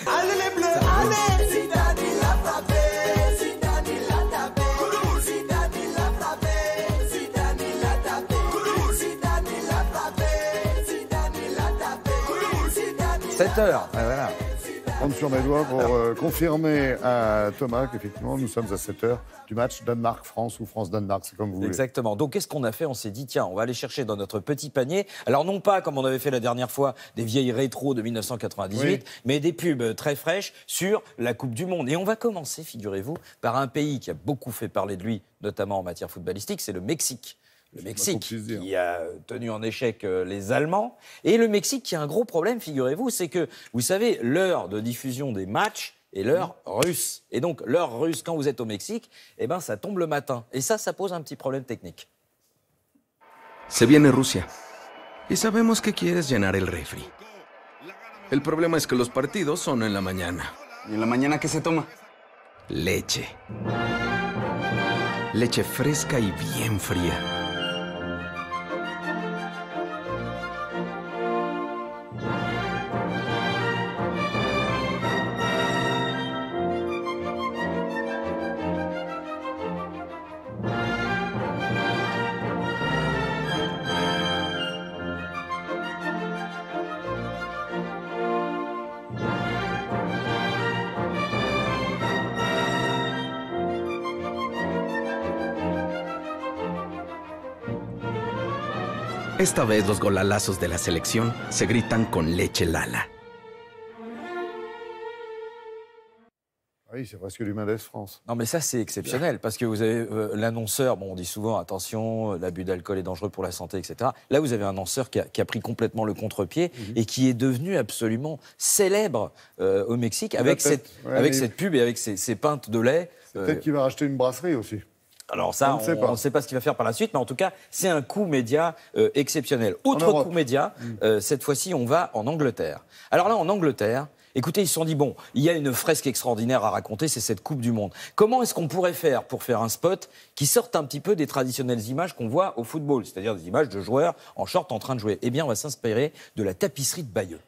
Allez les Bleus, allez! Zidane il a frappé, Zidane il a tapé, Zidane il a frappé, Zidane il a tapé, Zidane il a frappé, Zidane il a tapé, Zidane il a 7 heures, voilà. Je compte sur mes doigts pour confirmer à Thomas qu'effectivement nous sommes à 7h du match Danemark-France ou France-Danemark, c'est comme vous voulez. Exactement. Donc qu'est-ce qu'on a fait? On s'est dit tiens, on va aller chercher dans notre petit panier, alors non pas comme on avait fait la dernière fois des vieilles rétros de 1998, oui, mais des pubs très fraîches sur la Coupe du Monde. Et on va commencer, figurez-vous, par un pays qui a beaucoup fait parler de lui, notamment en matière footballistique, c'est le Mexique. Le Mexique qui a tenu en échec les Allemands. Et le Mexique qui a un gros problème, figurez-vous, c'est que, vous savez, l'heure de diffusion des matchs est l'heure russe. Et donc, l'heure russe, quand vous êtes au Mexique, eh ben, ça tombe le matin. Et ça pose un petit problème technique. Se viene Rusia. Y sabemos que quieres llenar el refri. El problema es que los partidos son en la mañana. ¿Y en la mañana qué se toma? Leche. Leche fresca y bien fría. Esta vez los golalazos de la selección se gritan con leche Lala. Oui, c'est presque du Mendes France. Non, mais ça, c'est exceptionnel, parce que vous avez l'annonceur, bon, on dit souvent, attention, l'abus d'alcool est dangereux pour la santé, etc. Là, vous avez un annonceur qui a pris complètement le contre-pied et qui est devenu absolument célèbre au Mexique avec cette pub et avec ces pintes de lait. Peut-être qu'il va racheter une brasserie aussi. Alors ça, on ne sait pas ce qu'il va faire par la suite, mais en tout cas, c'est un coup média exceptionnel. Autre coup média, cette fois-ci, on va en Angleterre. Alors là, en Angleterre, écoutez, ils se sont dit, bon, il y a une fresque extraordinaire à raconter, c'est cette Coupe du Monde. Comment est-ce qu'on pourrait faire pour faire un spot qui sorte un petit peu des traditionnelles images qu'on voit au football, c'est-à-dire des images de joueurs en short en train de jouer? Eh bien, on va s'inspirer de la tapisserie de Bayeux.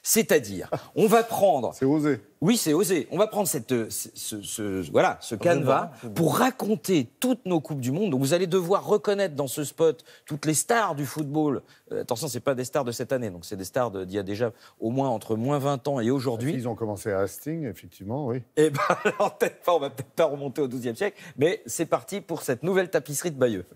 C'est-à-dire, on va prendre... C'est osé. Oui, c'est osé. On va prendre ce canevas pour raconter toutes nos Coupes du Monde. Donc vous allez devoir reconnaître dans ce spot toutes les stars du football. Attention, ce n'est pas des stars de cette année, donc c'est des stars d'il y a déjà au moins entre moins 20 ans et aujourd'hui. Ils ont commencé à Hastings, effectivement, oui. Eh bien, on va peut-être pas remonter au XIIe siècle, mais c'est parti pour cette nouvelle tapisserie de Bayeux.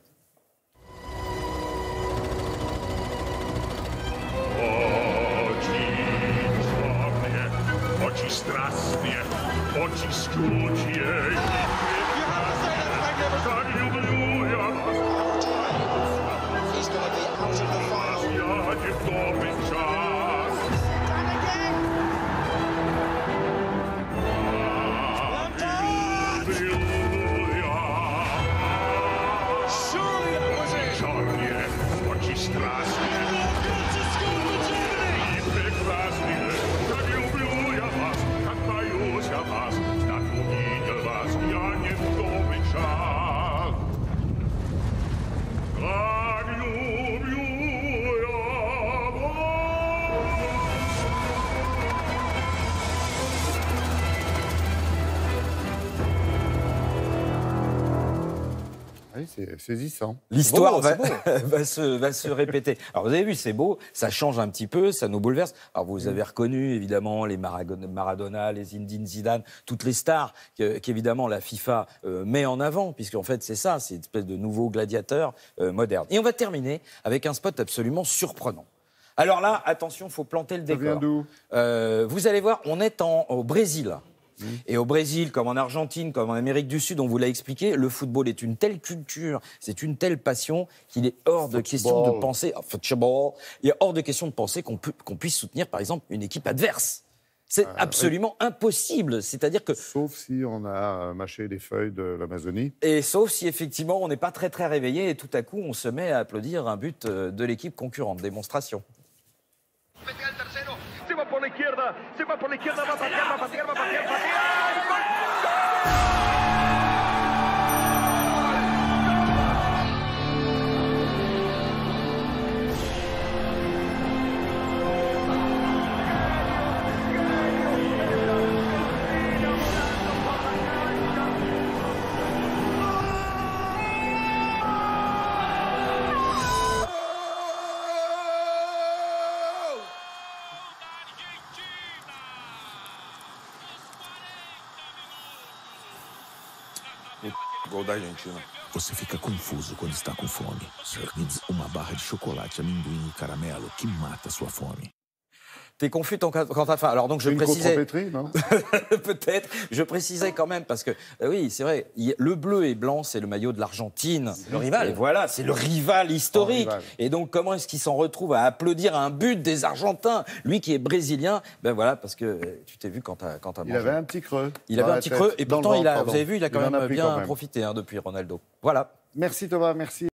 Strasznie, pociskucie. C'est saisissant. L'histoire va se répéter. Alors vous avez vu, c'est beau, ça change un petit peu, ça nous bouleverse. Alors vous avez reconnu évidemment les Maradona, les Zinedine Zidane, toutes les stars qu'évidemment la FIFA met en avant, puisqu'en fait c'est ça, c'est une espèce de nouveau gladiateur moderne. Et on va terminer avec un spot absolument surprenant. Alors là, attention, il faut planter le décor. Ça vient d'où ? Vous allez voir, on est au Brésil. Et au Brésil, comme en Argentine, comme en Amérique du Sud, on vous l'a expliqué, le football est une telle culture, c'est une telle passion qu'il est hors de question de penser, il est hors de question de penser qu'on puisse soutenir, par exemple, une équipe adverse. C'est absolument impossible. C'est-à-dire que... Sauf si on a mâché des feuilles de l'Amazonie. Et sauf si, effectivement, on n'est pas très, très réveillé et tout à coup, on se met à applaudir un but de l'équipe concurrente. Démonstration. Se va por la izquierda, va a patear, Gol da Argentina. Você fica confuso quando está com fome. Snickers, uma barra de chocolate, amendoim e caramelo que mata sua fome. T'es confus quand t'as faim. Alors donc je Une précisais... contrepétrie, non? Peut-être. Je précisais quand même parce que oui, c'est vrai. Le bleu et blanc, c'est le maillot de l'Argentine. Le rival. Et voilà, c'est le rival historique. rival. Et donc comment est-ce qu'il s'en retrouve à applaudir un but des Argentins, lui qui est brésilien? Ben voilà, parce que tu t'es vu quand t'as mangé. Il avait un petit creux. Il avait un petit creux et pourtant vous avez vu, il a quand Il en même pris bien quand même. profité depuis Ronaldo. Voilà. Merci Thomas, merci.